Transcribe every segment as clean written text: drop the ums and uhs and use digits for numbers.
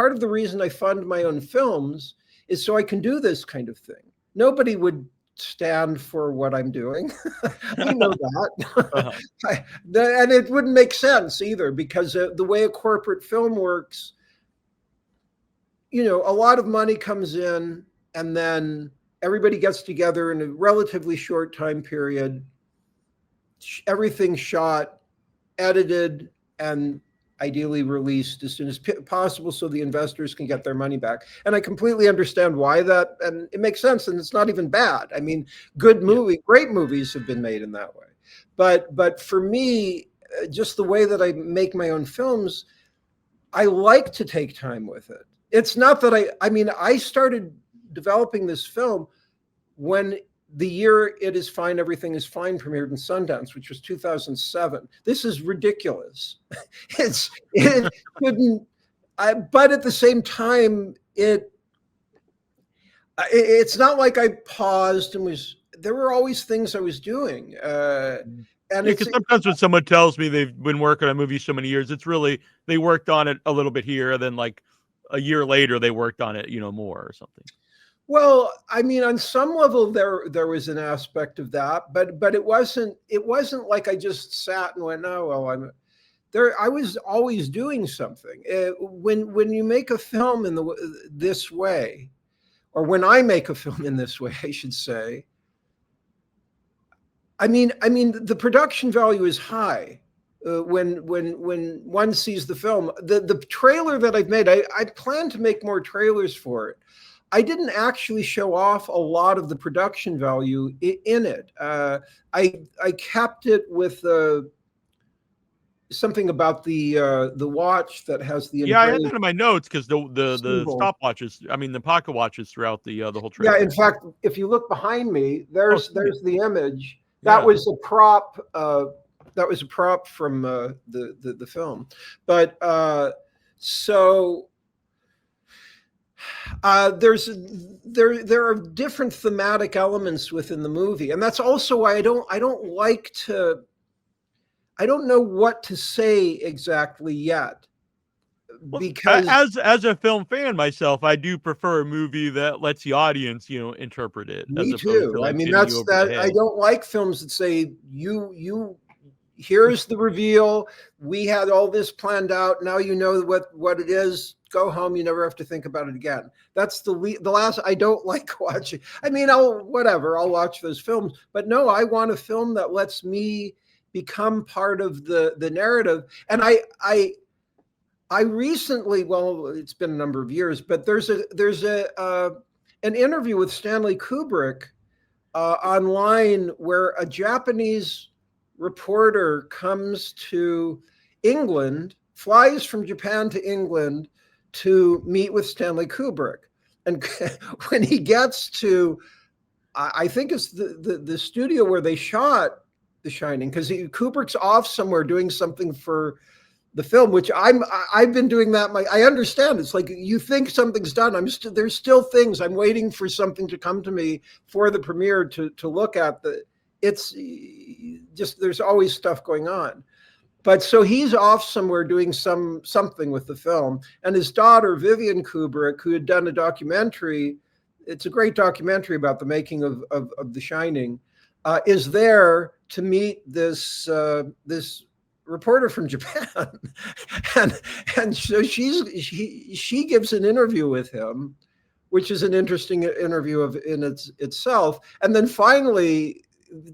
part of the reason I fund my own films is so I can do this kind of thing. Nobody would stand for what I'm doing. I know that. And it wouldn't make sense either, because the way a corporate film works, a lot of money comes in and then everybody gets together in a relatively short time period, everything's shot, edited, and ideally released as soon as possible so the investors can get their money back. And I completely understand why that, and it makes sense, and it's not even bad. I mean, great movies have been made in that way. But for me, just the way that I make my own films, I like to take time with it. It's not that I started developing this film when the year It Is Fine, Everything Is Fine premiered in Sundance, which was 2007. This is ridiculous. It couldn't, but at the same time, it's not like I paused and there were always things I was doing. And because sometimes when someone tells me they've been working on a movie so many years, it's really, they worked on it a little bit here, then like a year later, they worked on it, more or something. Well, I mean, on some level, there was an aspect of that, but it wasn't like I just sat and went, "Oh, well, I'm there." I was always doing something. When you make a film this way, or when I make a film in this way, I should say. I mean, the production value is high. When one sees the film, the trailer that I've made, I plan to make more trailers for it. I didn't actually show off a lot of the production value in it. I kept it with something about the watch that has the I had that in my notes because the stopwatches, the pocket watches throughout the whole trailer. Yeah, in fact, if you look behind me, there's the image. That was a prop. That was a prop from the film, but so. There are different thematic elements within the movie, and that's also why I don't know what to say exactly yet. Because as a film fan myself, I do prefer a movie that lets the audience, interpret it. Me too. I mean, that's that. I don't like films that say here's the reveal. We had all this planned out. Now you know what it is. Go home. You never have to think about it again. That's the last. I don't like watching. I mean, I'll watch those films, but no, I want a film that lets me become part of the narrative. And I recently, well, it's been a number of years, but there's an interview with Stanley Kubrick online where a Japanese reporter comes to England, flies from Japan to England to meet with Stanley Kubrick. And when he gets to, I think it's the studio where they shot The Shining, because Kubrick's off somewhere doing something for the film, which I've been doing that. I understand. It's like you think something's done. There's still things. I'm waiting for something to come to me for the premiere to look at. It's just, there's always stuff going on. But so he's off somewhere doing something with the film, and his daughter Vivian Kubrick, who had done a documentary, it's a great documentary about the making of The Shining, is there to meet this reporter from Japan, and so she gives an interview with him, which is an interesting interview in itself, and then finally,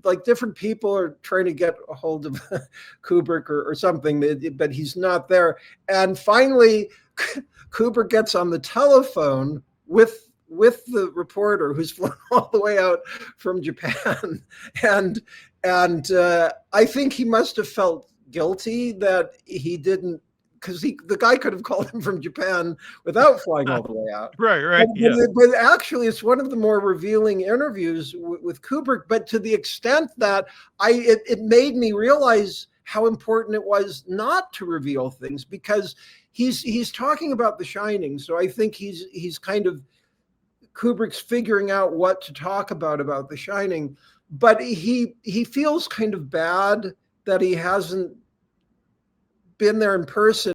like, different people are trying to get a hold of Kubrick or something, but he's not there. And finally, Kubrick gets on the telephone with the reporter who's flown all the way out from Japan. And I think he must have felt guilty that he didn't, because the guy could have called him from Japan without flying all the way out. Right. But actually, it's one of the more revealing interviews with Kubrick. But to the extent that it made me realize how important it was not to reveal things, because he's talking about The Shining. So I think he's kind of, Kubrick's figuring out what to talk about The Shining. But he feels kind of bad that he hasn't been there in person